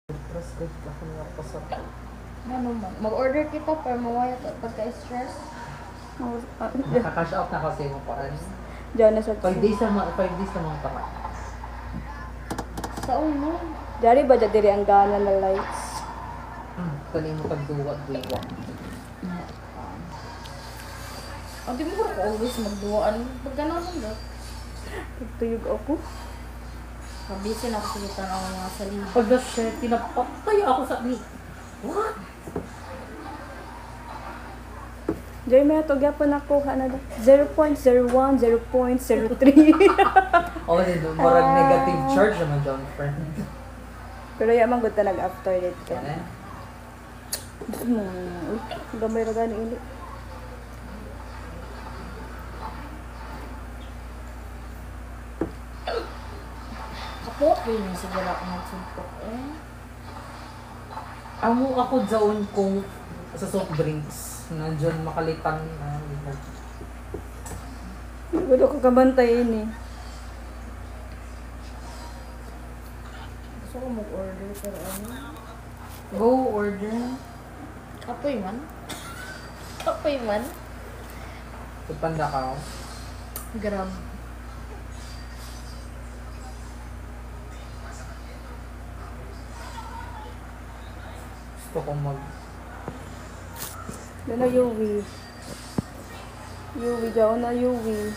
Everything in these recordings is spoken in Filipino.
Stress ko ako nga pasok. Ano man, mag-order kita para mawala ka pagka-stress. Nakaka-cash out na kasi mo pa. Diyan na sa 5 days na mga tama. Sa uno. Dari ba diri ang gana na lights? Kaling mo pagduwa-duwa. Ang di mo ko always magduwaan. Pag gano'n ba? Pagtuyog ako. Kabisin ako sa kita ng mga salita. Pag na-share, tinapakay ako sa ni. What? Diyan may ito gyapon nakuha na 0.01, 0.03. O, din murag negative charge naman dyan, friend. Pero yaman gud ta nag-after dito. Yan eh. Gamay ra gani ini. Kapot yun yung siguro ako nagsuntok eh. Amo ako dyan kung sa soft drinks. Nandiyan makalitan. Gusto ko kabantay ini. Gusto ko mag-order pero ano. Go order. Kapoy man. Kapoy man. Tupanda ka. Grab. Gusto kong Dala Yuwi. Yuwi daw na Yuwi.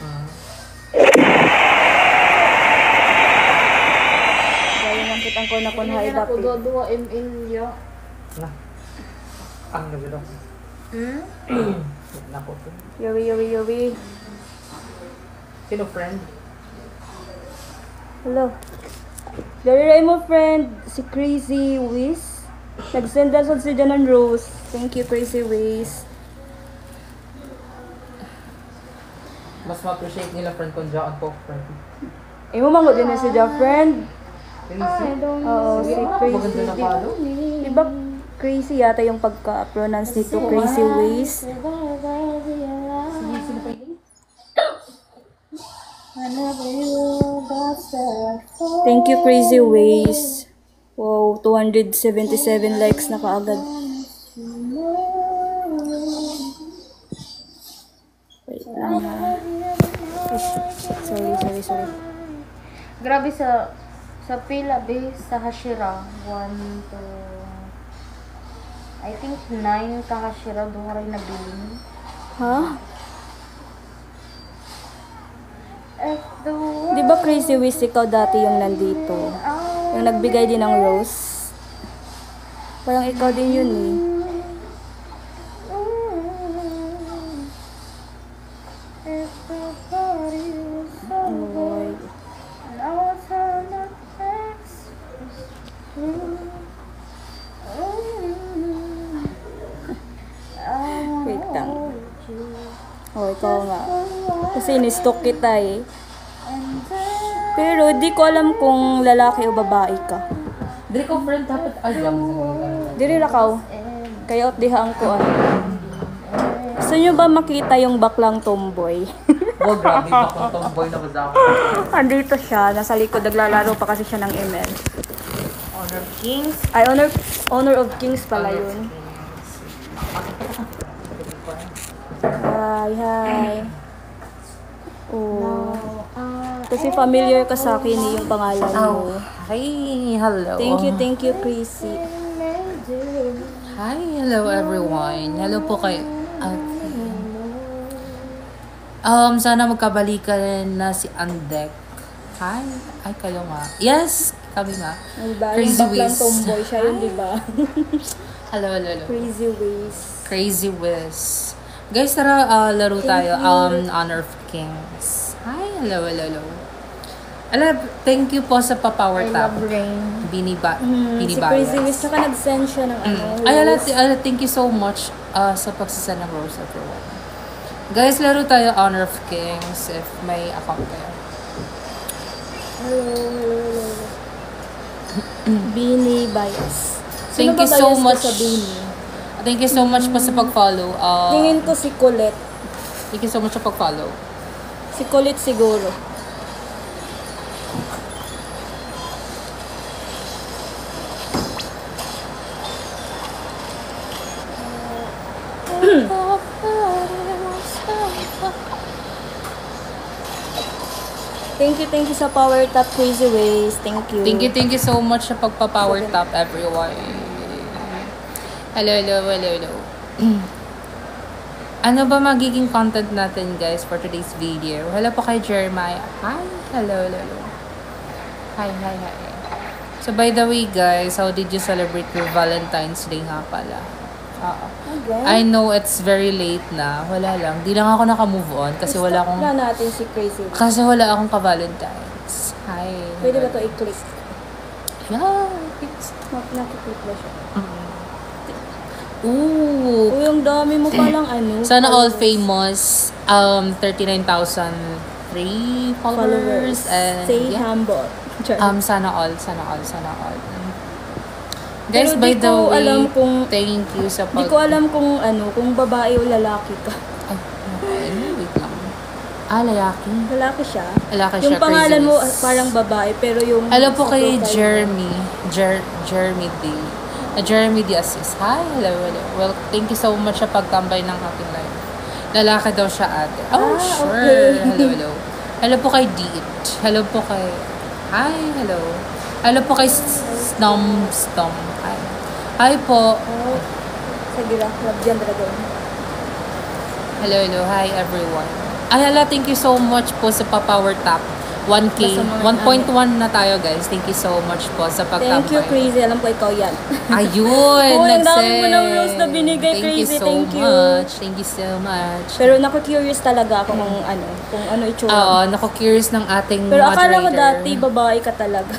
Gaya nang kitang ko na kun hay Ako dapat. 2 ml yo. na. Ang gabi daw. Nako to. Yuwi. Sino friend? Hello. Dari mo friend si Crazy Wiz. Nag-send us si Janan Rose. Thank you Crazy Wiz. Mas ma-appreciate nila friend kung dyan po friend. Imo mango din na si Ja friend. Oo, si Maganda Crazy. na palo. Diba Crazy yata yung pagka-pronounce nito Crazy Wiz? Thank you Crazy Wiz. Wow, 277 likes na kaagad. Wait lang ha. Sorry. Grabe sa pila be sa Hashira 1 to I think 9 ka Hashira doon rin nabilin. Ha? Di ba Crazy Wiz ikaw dati yung nandito? Yung nagbigay din ng rose? Parang ikaw din yun eh. Wait lang. Oh, ikaw nga. Kasi ni-stalk kita eh. Pero di ko alam kung lalaki o babae ka. Dili ko friend dapat alam. Diri rakaw. Kaya dihaan ko ano. Gusto nyo ba makita yung baklang tomboy? Oh, grabe ba kung tomboy na ba ako? Andito siya. Nasa likod. Naglalaro pa kasi siya ng ML. Honor Kings. Ay, Honor of Kings pala yun. Hi. Oh. Kasi familiar ka sa akin eh, yung pangalan mo. Hi, hello. Thank you, Chrissy. Hi, hello everyone. Hello po kay sana magkabalikan na si Andek. Hi. Ay, kayo nga. Yes, kami nga. Crazy baklang tomboy siya yun, di ba? Hello. Crazy Wiz. Guys, tara laro tayo. Honor of Kings. Hi, hello. Thank you po sa pa-power tap. Si Binibayas. Crazy Wiz, saka nag-send siya ng Thank you so much sa pagsasend ng rose everyone. Guys, laro tayo Honor of Kings if may account kayo. Hello. Bini Bias. Thank you so much. Sa Bini? Thank you so much po sa pag-follow. Tingin ko si Colette. Thank you so much sa pag-follow. Si Colette siguro. Thank you sa Power Top Crazy Ways. Thank you. Thank you so much sa pagpa-power top, everyone. Hello. Ano ba magiging content natin, guys, for today's video? Hello po kay Jeremiah. Hi. Hello. Hi. So, by the way, guys, how did you celebrate your Valentine's Day nga pala? Again? I know it's very late na. Wala lang. Di lang ako naka-move on kasi wala akong... Stop na natin si Crazy Ways. Kasi wala akong ka-Valentine's. Hi. Pwede ba ito i-click? Yeah. Nakiklik ba siya? Ooh. Uy, ang dami mo palang ano. Sana all famous. 39,003 followers. And Say yeah. humble. Sana all. Guys, Pero by di the ko way, alam kung- thank you sa Di ko alam kung kung babae o lalaki ka. Ay, wait lang. Lalaki. Lalaki siya. Lalaki Yung siya, pangalan Crazy mo Ways. parang babae, pero yung... Hello po sa kay profile mo- Jeremy D. Jeremy D. Assis. Hi, hello. Well, thank you so much sa pagtambay ng aking live. Lalaki daw siya ate. Oh, sure. okay. Hello. Hello po kay Deet. Hello po kay... Hi, hello. Hello po kay Stom. Hi po. Oh, sige lang. Love dyan, Dragon. Hello. Hi, everyone. Hala, thank you so much po sa pa-power tap. 1K. Basta mga 1.1 na tayo, guys. Thank you so much po sa pagtambay. Thank you, Crazy. Alam ko ikaw yan. Ayun, Uy, ang dami nag-send. mo ng rose na binigay, Crazy. Thank you. Thank you so much. Pero naku-curious talaga ako kung ano itsura. Oo, naku-curious ng ating Pero moderator. akala ko dati babae ka talaga.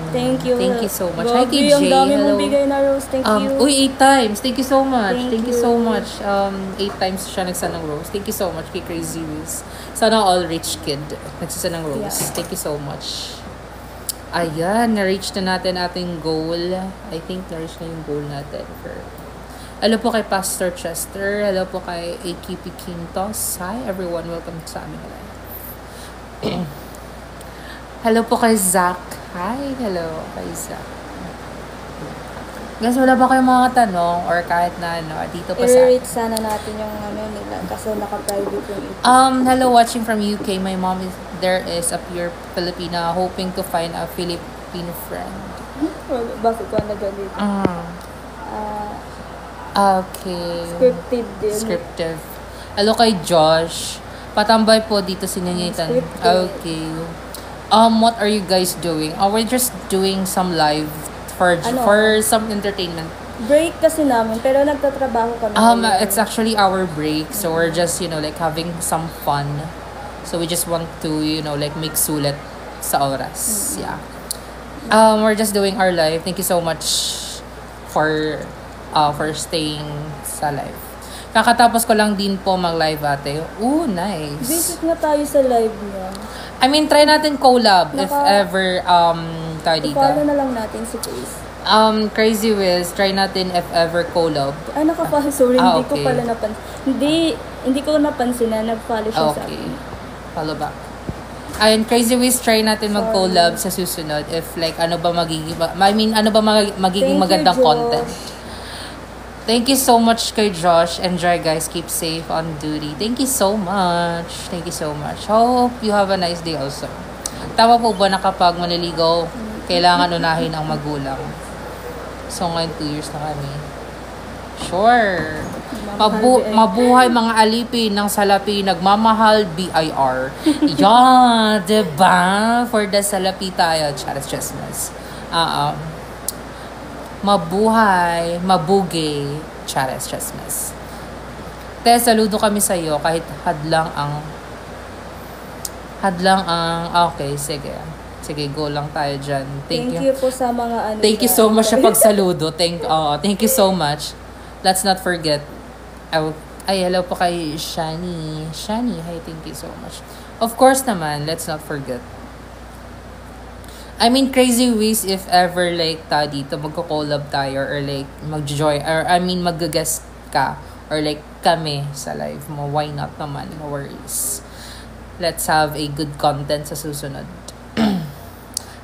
Thank you. Thank you so much. Hi, Grabe, KJ. ang dami Hello. mong bigay na rose. Thank you. Uy, 8 times. Thank you so much. Thank Thank you you. so much. 8 times siya nagsend ng rose. Thank you so much kay Crazy Wiz. Sana all rich kid nagsend ng rose. Yeah. Thank you so much. Ayan, na-reach na natin ating goal. I think na-reach na yung goal natin. Hello po kay Pastor Chester. Hello po kay AKP Quintos. Hi everyone, welcome sa aming live. Hello po kay Zach. Hi, hello kay Zach. Guys, wala ba kayong mga tanong or kahit na dito pa sa... I-rate sana natin yung nila kasi naka-private yung ito. Hello, watching from UK. My mom there is a pure Filipina hoping to find a Filipino friend. Bakit ko na dyan dito? Okay. Scripted din. Scriptive. Hello kay Josh. Patambay po dito si Ningitan. Scripted. Okay. What are you guys doing? We're just doing some live for some entertainment. Break kasi namin, pero nagtatrabaho kami. It's actually our break, so we're just like having some fun. So we just want to like make sulit sa oras. Yeah. We're just doing our live. Thank you so much for staying sa live. Kakatapos ko lang din po mag-live ate. Ooh, nice. Visit na tayo sa live niya. I mean, try natin collab if ever tayo dito. Follow na lang natin si Chris. Crazy Wiz, try natin if ever collab. Naka-follow. Sorry, hindi ko okay. pala napansin. Hindi ko napansin na nag-follow siya sa Okay. akin. Follow back. Ayun, Crazy Wiz, try natin mag-collab sa susunod if ano ba magiging Thank magandang you, Josh. content. Thank you so much kay Josh. Enjoy guys. Keep safe on duty. Thank you so much. Thank you so much. Hope you have a nice day also. Tama po ba na kapag maniligaw, kailangan unahin ang magulang? So ngayon 2 years na kami. Sure. Mabuhay mga alipin ng salapi, nagmamahal BIR. Yeah, diba? For the salapi tayo. Charis Christmas. Mabuhay, mabugay, Charis Christmas. Te, saludo kami sa iyo kahit hadlang ang okay, sige. Sige, go lang tayo dyan. Thank you po sa mga Thank you so much sa pagsaludo. Thank you so much. Let's not forget. Hello po kay Shani. Shani, hi, thank you so much. Of course naman, let's not forget. I mean, Crazy Wiz, if ever like dito magko-collab tayo or like mag-join or mag-guest ka or like kami sa live mo, why not naman? No worries. Let's have a good content sa susunod.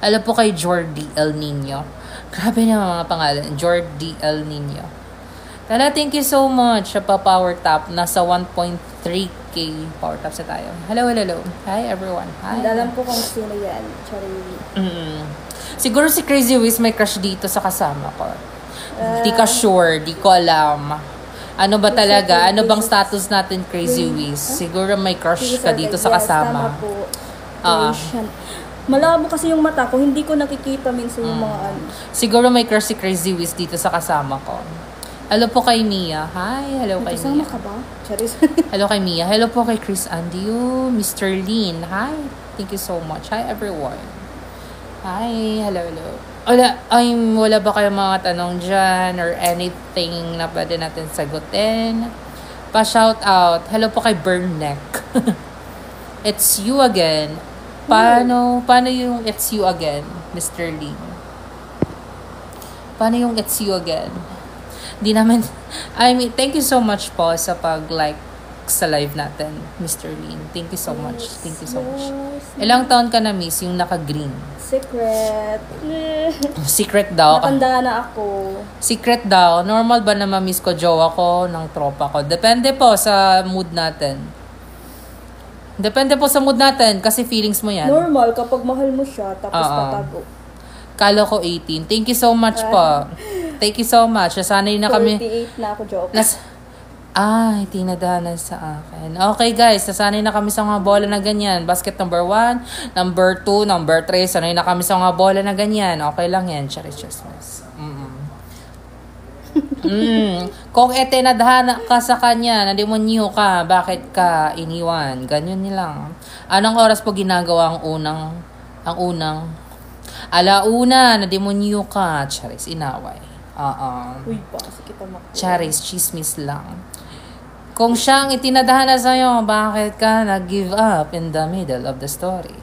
Alam po kay Jordi El Nino. Grabe na mga pangalan. Jordi El Nino. Tala, thank you so much sa pa-power tap. Nasa 1.3k 3K power taps na tayo. Hello, hello, hello. Hi, everyone. Hi. Hindi alam ko kung sino yan. Charlie. Siguro si Crazy Wiz may crush dito sa kasama ko. Di ka sure, di ko alam. Ano ba talaga? Ano bang status natin, Crazy Wiz? Siguro may crush ka dito sa kasama. Tama po. Malabo kasi yung mata ko, hindi ko nakikita minsan yung mga ano. Siguro may crush si Crazy Wiz dito sa kasama ko. Hello po kay Mia. Hi, hello kay Kasama Mia. ka ba? Charis. Hello kay Mia. Hello po kay Chris Andio, Mr. Lin. Hi. Thank you so much. Hi, everyone. Hi. Hello, hello. Wala ba kayong mga tanong dyan or anything na pwede natin sagutin? Pa-shout out. Hello po kay Burnneck. It's you again. Paano yung it's you again, Mr. Lin? Paano yung it's you again? Di naman, thank you so much po sa pag-like sa live natin, Mr. Lin. Thank you so much. Thank you so much. Ilang taon ka na, miss, yung naka-green? Secret. Secret daw. Natanda na ako. Secret daw. Normal ba na ma-miss ko jowa ko ng tropa ko? Depende po sa mood natin. Depende po sa mood natin kasi feelings mo yan. Normal kapag mahal mo siya, tapos patago. Kala ko 18. Thank you so much po. Thank you so much. Nasanay na kami. 48 na ako, joke. Tinadhana sa akin. Okay guys, nasanay na kami sa mga bola na ganyan. Basket number 1, number 2, number 3. Sanay na kami sa mga bola na ganyan. Okay lang yan. Charis. Kung tinadhana ka sa kanya, nademonyo ka, bakit ka iniwan? Ganyan nilang. Anong oras po ginagawa ang unang alauna, nademonyo ka? Charis, inaway. Uy, bakit kita makuha? Charis, chismis lang. Kung siyang itinadhana sa'yo, bakit ka nag-give up in the middle of the story?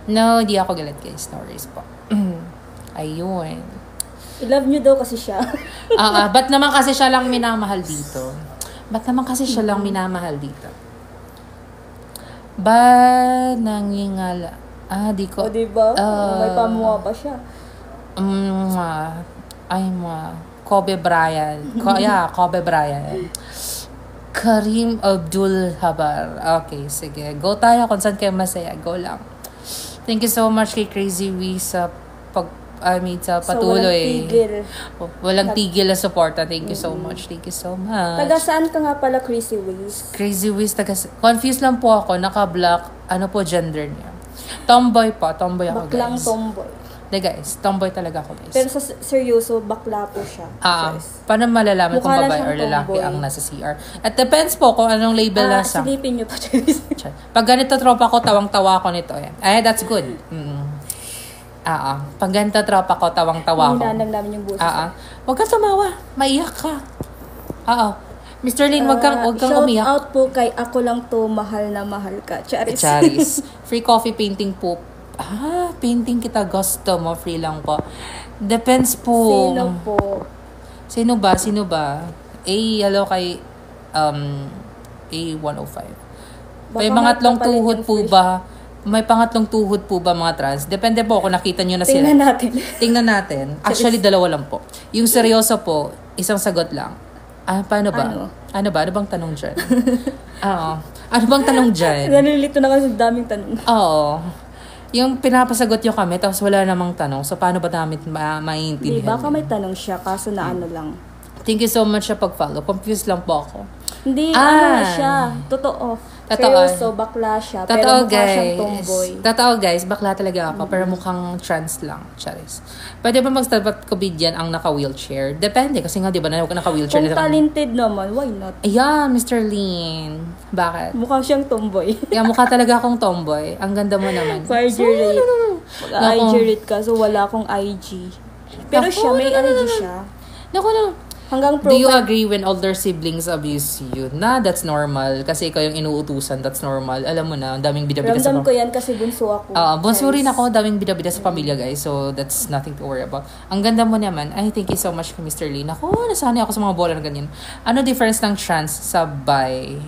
No, di ako galit kay stories po. Ayun. I-love nyo daw kasi siya. Ba't naman kasi siya lang minamahal dito? Ba nangingala? Di ko. O, diba? May pamuha pa siya. Kobe Bryant. Kobe Bryant. Kareem Abdul-Jabbar. Okay, sige. Go tayo kung saan kayo masaya. Go lang. Thank you so much kay Crazy Wiz sa sa patuloy. Walang tigil na suporta. Thank you so much. Thank you so much. Taga saan ka nga pala, Crazy Wiz? Crazy Wiz, confused lang po ako. Naka-black. Ano po gender niya? Tomboy po. Tomboy ako, Baklang guys. tomboy. Guys, tomboy talaga ako, guys. Pero sa seryoso, bakla po siya. Paano malalaman kung Mukha na babae or siyang lalaki tomboy. ang nasa CR? At depends po kung anong label na siya. Silipin niyo pa, Charis. Pag ganito tropa ko, tawang-tawa ko nito. That's good. Pag ganito tropa ko, tawang-tawa ko. Hinanang namin yung boses. Huwag kang tumawa. Maiyak ka. Mr. Lin, huwag kang umiyak. Shout out po kay Ako Lang To, Mahal na Mahal Ka. Charis. Free coffee painting po. Painting kita gusto mo. Free lang po. Depends po. Sino po? Sino ba? Hello kay A105. May pangatlong tuhod po ba? May pangatlong tuhod po ba mga trans? Depende po kung nakita nyo na sila. Tingnan natin. Actually, dalawa lang po. Yung seryoso po, isang sagot lang. Paano ba? Ano bang tanong dyan? Ano bang tanong dyan? Nalilito na kasi daming tanong. Oo. Yung pinapasagot nyo kami, tapos wala namang tanong. So, paano ba namin maiintindihan? Baka may tanong siya, kaso na ano lang. Thank you so much sa pag-follow. Confused lang po ako. Hindi, ano siya. Totoo. Seryoso, bakla siya. Pero mukha siyang tomboy. Totoo guys, bakla talaga ako. Pero mukhang trans lang. Charis. Pwede ba mag-stand-up comedian ang naka-wheelchair? Depende. Kasi nga, di ba, naka-wheelchair. Kung talented naman, why not? Ayan, Mr. Lin. Bakit? Mukha siyang tomboy. Mukha talaga akong tomboy. Ang ganda mo naman. IG rate. IG rate ka, so wala akong IG. Pero siya, may IG siya. Hanggang Do you agree when older siblings abuse you? That's normal. Kasi ikaw yung inuutusan, that's normal. Alam mo na, ang daming bida-bida sa ramdam ko yan kasi bunso ako. Bunso rin ako, daming bida-bida sa pamilya, guys. So, that's nothing to worry about. Ang ganda mo naman. Thank you so much, Mr. Lin. Nasanay ako sa mga bola na ganyan. Ano difference ng trans sa bi?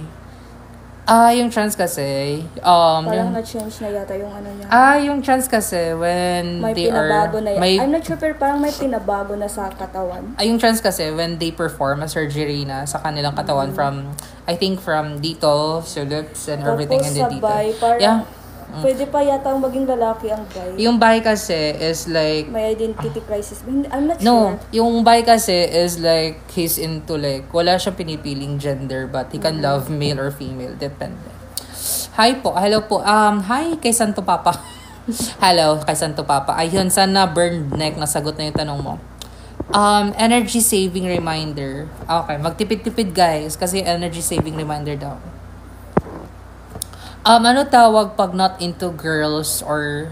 Yung trans kasi, Parang na-change na yata yung ano niya. yung trans kasi, when May they pinabago are, na yan. may, I'm not sure, pero parang may pinabago na sa katawan. yung trans kasi, when they perform a surgery na sa kanilang katawan from, I think from dito, sa lips and everything, and then Tapos dito. sa bi, parang Yeah. pwede pa yata ang maging lalaki ang bi. Yung bi kasi is like, May identity crisis. I'm not no, sure. yung bi kasi is like, he's into like, wala siyang pinipiling gender, but he can love male or female, depende. Hi po, hello po. Hi kay Santo Papa. Hello kay Santo Papa. Ayun, sana burn neck, nasagot na yung tanong mo. Energy saving reminder. Okay, magtipid-tipid guys, kasi energy saving reminder daw. Ano tawag pag not into girls or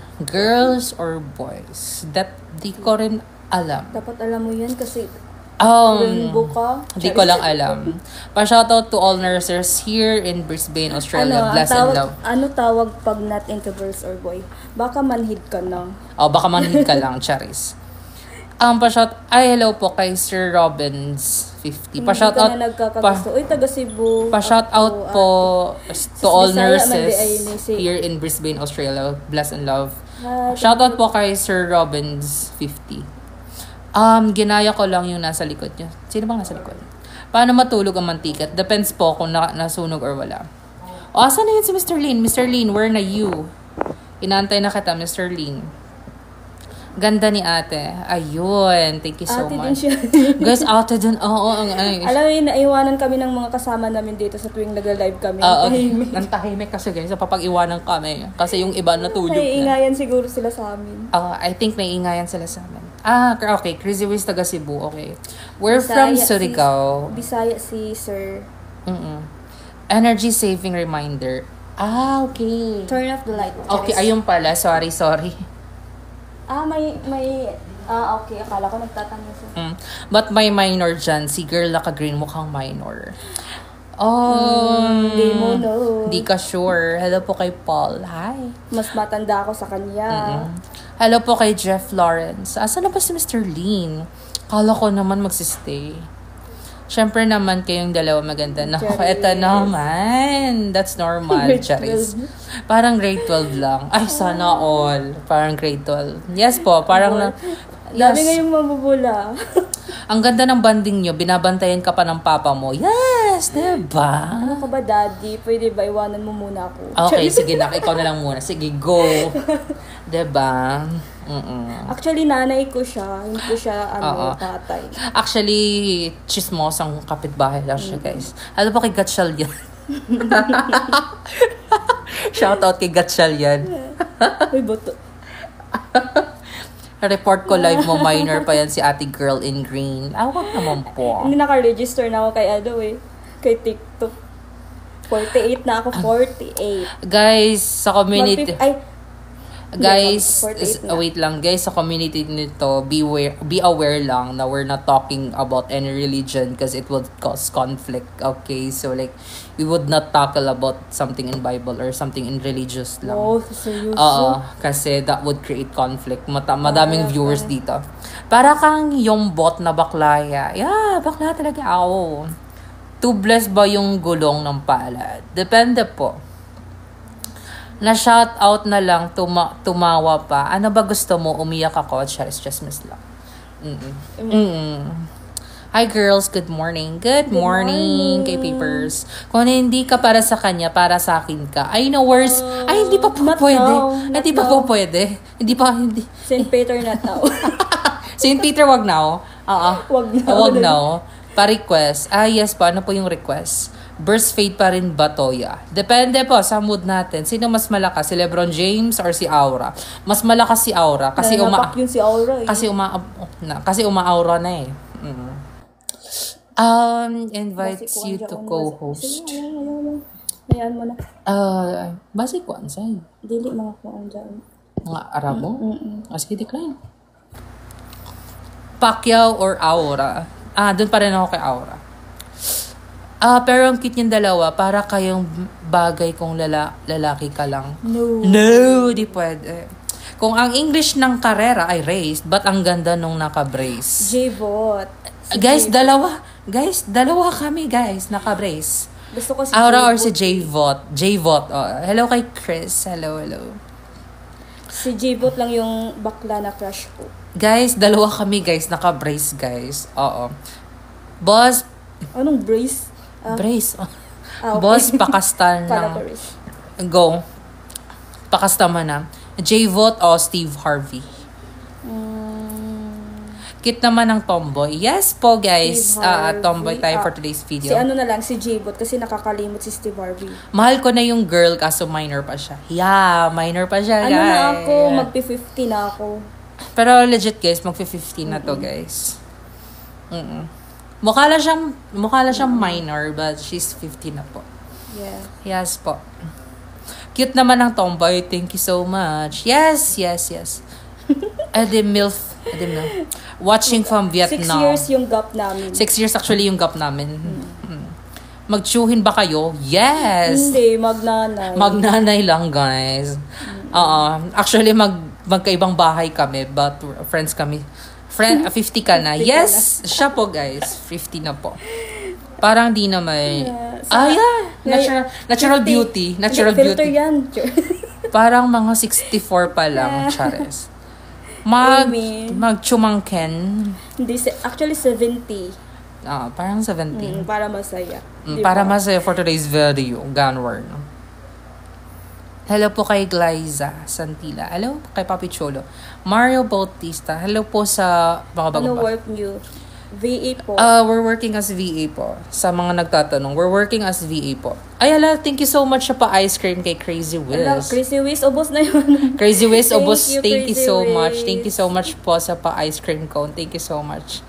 boys? That di ko rin alam. Dapat alam mo yan kasi rainbow ka. Di ko lang alam. Pa-shoutout to all nurses here in Brisbane, Australia. Ang Bless and love. Ano tawag pag not into girls or boy? Baka manhid ka na. Baka manhid ka lang, Charis. Hello po kay Sir Robbins 50. Pa-shoutout. Hindi ka na nagkakagusto. Uy, taga Cebu. Pa-shoutout po to all Bisaya man nurses di ay ni here in Brisbane, Australia. Bless and love. Ah, Shoutout po kay Sir Robbins 50. Ginaya ko lang yung nasa likod niya. Sino bang nasa likod? Paano matulog ang mantikat? Depends po kung nasunog or wala. Asan na yun si Mr. Lin? Mr. Lin, where na you? Inaantay na kita, Mr. Lin. Ganda ni ate. Ayun. Thank you so ate din much. siya. Guys, ate din. Oo, Alam mo yun, naiwanan kami ng mga kasama namin dito sa tuwing nag-live kami. Ang tahimik kasi guys. Papag-iwanan kami. Kasi yung iba natulog na. Naiingayan siguro sila sa amin. I think naiingayan sila sa amin. Okay. Crazy Wiz taga Cebu. Okay. We're Bisaya from Surigao. Bisaya si Sir. Energy saving reminder. Okay. Turn off the light. Okay, ayun pala. Sorry. Okay. Akala ko nagtatanong siya. But may minor dyan. Si girl naka-green mukhang minor. Hindi mo no. Di ka sure. Hello po kay Paul. Hi. Mas matanda ako sa kanya. Hello po kay Jeff Lawrence. Asan na ba si Mr. Lean? Kala ko naman magsistay. Siyempre naman kayong dalawa maganda. Naku, eto naman. That's normal, Charis. Parang grade 12 lang. Ay, sana all. Parang grade 12. Yes po, parang na... Dami ngayong mabubula. Ang ganda ng banding nyo. Binabantayan ka pa ng papa mo. Yes, diba? Ano ka ba, daddy? Pwede ba iwanan mo muna ako? Okay, sige na. Ikaw na lang muna. Sige, go. Diba? Actually, nanay ko siya. Hindi ko siya, tatay. Actually, chismosang kapitbahay lang siya, guys. Alam po kay Gatchal yan. Shoutout kay Gatchal yan. Uy, boto. Report ko live mo, minor pa yan si ate girl in green. Wag naman po. Hindi naka-register na ako kay kay TikTok. 48 na ako, 48. Guys, sa community... Guys, 48 na. wait lang. Guys, sa community nito, be aware lang na we're not talking about any religion because it would cause conflict. Okay? So, like, we would not tackle about something in Bible or something in religious lang. Oh, seryoso? Kasi that would create conflict. Madaming viewers dito. Para kang yung bot na baklaya. Yeah, bakla talaga ako. Tubeless ba yung gulong ng palad? Depende po. Na shout out na lang, tumawa pa. Ano ba gusto mo? Umiyak ako? Charis, just miss lang. Hi girls, good morning. Good morning kay Papers. Kung hindi ka para sa kanya, para sa akin ka. I know worse. Ay, hindi pa po pwede. Hindi pa po pwede. Hindi. St. Peter not now. St. Peter, wag now. Wag now. Pa-request. Yes po. Ano po yung request? Burst fade pa rin ba, Toya? Depende po sa mood natin. Sino mas malakas? Si LeBron James or si Aura? Mas malakas si Aura. Kasi yun si Aura. Kasi uma-aura na eh. Invites you to co-host. Ayan mo na. Basic one, sa'yo. Dili mga kuhaan dyan. Mga Arabo? Sige, decline. Pacquiao or Aura? Doon pa rin ako kay Aura. Pero ang cute yung dalawa, para kayong bagay kung lalaki ka lang. No, di pwede. Kung ang English ng karera ay raised, ba't ang ganda nung naka-brace? J-Bot. Guys, dalawa kami, guys, naka-brace. Gusto ko si Aura or J-Bot. si J-Vot? J-Vot. Oh. Hello kay Chris. Hello, hello. Si J-Bot lang yung bakla na crush ko. Guys, dalawa kami guys. Naka-brace guys. Oo. Boss, Anong brace? brace. Oh. Okay. Boss, pakastal Kala na. ko brace. Go. Pakastama na. J-Vot o Steve Harvey? Cute naman ng tomboy. Yes po guys. Steve Harvey. Tomboy tayo for today's Si video. ano na lang, si J-Bot kasi nakakalimot si Steve Harvey. Mahal ko na yung girl kaso minor pa siya. Yeah, minor pa siya Ano guys. na ako, magpi-50 na ako. Pero legit guys, magfi-15 na to guys. Mukha lang siyang minor but she's 15 na po. Yeah. Yes po. Cute naman ng tomboy. Thank you so much. Yes. Eddie Milf. Watching from 6 Vietnam. years yung gap namin. 6 years actually yung gap namin. Magtsuhin ba kayo? Yes! Hindi, magnanay. Magnanay lang, guys. Actually, magkaibang bahay kami, but friends kami. 50 ka na. 50 ka Yes! Siya po, guys. 50 na po. Parang di na may... Yeah. Natural 50. beauty. Natural Filter beauty. yan. Parang mga 64 pa lang, Chares. Amy. Magchumangken. Hindi, actually 70. Parang 17. Para masaya. Para masaya for today's video. Gunward. Hello po kay Glyza Santila. Hello po kay Papi Cholo. Mario Bautista. Hello po sa mga Ano bago work nyo? VA po. We're working as VA po. Sa mga nagtatanong, we're working as VA po. Ay, ala, thank you so much sa pa-ice cream kay Crazy Ala, Wiz. Crazy Wiz, ubos na yun. Crazy Wiz, Thank obos, you, thank you Crazy so Wiz. much. Thank you so much po sa pa-ice cream cone. Thank you so much.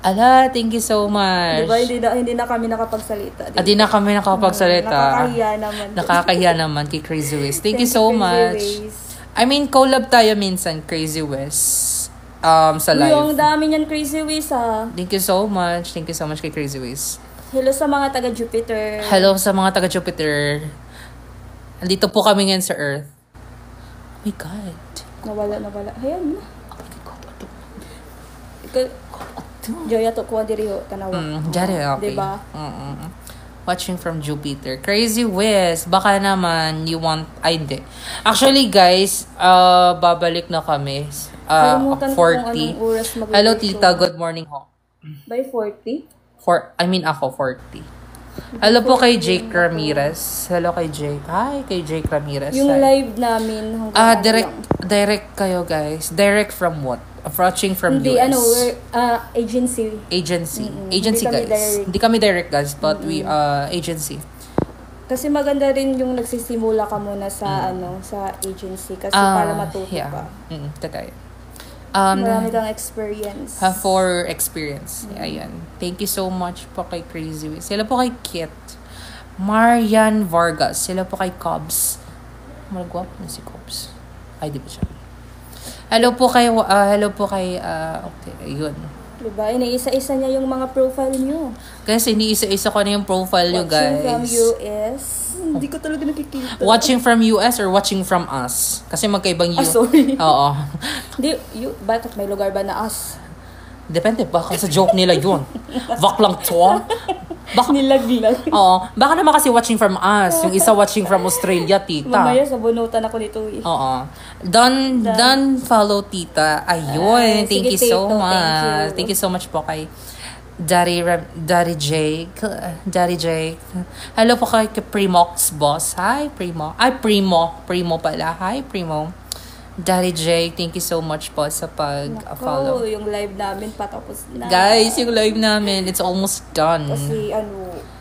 Ala, thank you so much. Diba, hindi na kami nakapagsalita. Di na kami nakapagsalita. Nakakahiya naman. Nakakahiya naman kay Crazy Wiz. Thank you so Crazy much. Wiz. I mean, collab tayo minsan, Crazy Wiz. Sa Uy, ang live. dami niyan, Crazy Wiz, ha. Thank you so much. Thank you so much kay Crazy Wiz. Hello sa mga taga-Jupiter. Hello sa mga taga-Jupiter. Andito po kami ngayon sa Earth. Oh my God. Nawala. Ayan na. Joya to kuha diri ho, tanawa. Jari, okay. Diba? Watching from Jupiter. Crazy Wiz. Baka naman you want... Ay, hindi. Actually, guys, babalik na kami. Kalimutan ko kung 40. anong oras mag-live Hello, show. tita. Good morning ho. By 40? Ako, 40. Hello po kay Jake Ramirez. Hello kay Jake. Hi, kay Jake Ramirez. Yung Hi. live namin hanggang Direct kayo, guys. Direct from what? Watching from Hindi, US. we're agency. Agency. Mm-mm. Agency, Hindi kami guys. direct. Hindi kami direct, guys. But we, agency. Kasi maganda rin yung nagsisimula ka muna sa sa agency kasi para matuto ka. Tatay. Marami kang experience. For experience. Ayan. Thank you so much po kay Crazy Wiz. Sila po kay Kit. Marian Vargas. Sila po kay Cobbs. Malagwapo na si Cobbs. Ay, di ba siya? Hello po kay, okay, ayun. Diba? Iniisa-isa niya yung mga profile niyo. Guys, iniisa-isa ko na yung profile nyo, guys. Watching from US. Hindi ko talaga nakikita. Watching from US or watching from us? Kasi magkaibang sorry. Oo. Hindi, bakit may lugar ba na us? Depende, baka sa joke nila yun. Vak lang to. Baka, Nilaglag. oo. Baka naman kasi watching from us. Yung isa watching from Australia, tita. Mamaya sa bunutan ako nito eh. Oo. Done follow, tita. Ayun. Ay, Thank you sige, so Tito. much. Thank you. Thank you so much po kay Daddy Jake. Hello po kay Primox Boss. Hi, Primo. Ay, Primo pala. Hi, Primo. Daddy Jake, thank you so much po sa pag-follow. Yung live namin patapos na. Guys, yung live namin, it's almost done. Kasi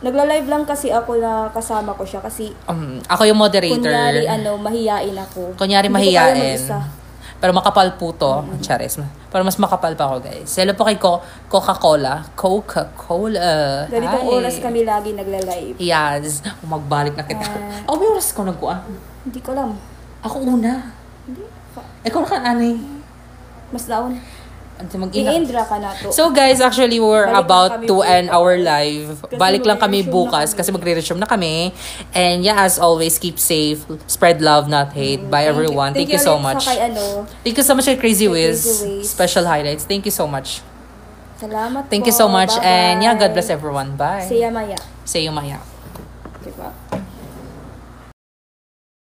nagla-live lang kasi ako na kasama ko siya kasi Ako yung moderator. kunyari mahiyain ako. Kunyari Hindi ko kaya mahiyain. mag-isa. Pero makapal po to. Charis. Pero mas makapal pa ako, guys. Hello po kay Coca-Cola. Coca-Cola. Ganitong Hi. oras kami lagi nagla-live. Yes. Magbalik na kita. May oras ko nagkuhan. Hindi ko alam. Ako una. Hindi. Ikaw na ka, anay. Mas naon. Mag-ina. I-Indra ka na to. So guys, actually we're Balik lang about kami to bukas. end our live. Kasi Balik lang kami magre-resume na bukas kami. kasi magre-resume na kami. And yeah, as always, keep safe. Spread love, not hate. Bye everyone. Thank you so much. Sa kay Thank you so much kay Crazy Kay Wiz. Crazy Wiz. Special highlights. Thank you so much. Salamat Thank po. you so much. Bye-bye. And yeah, God bless everyone. Bye. See ya, Maya. See you, Maya.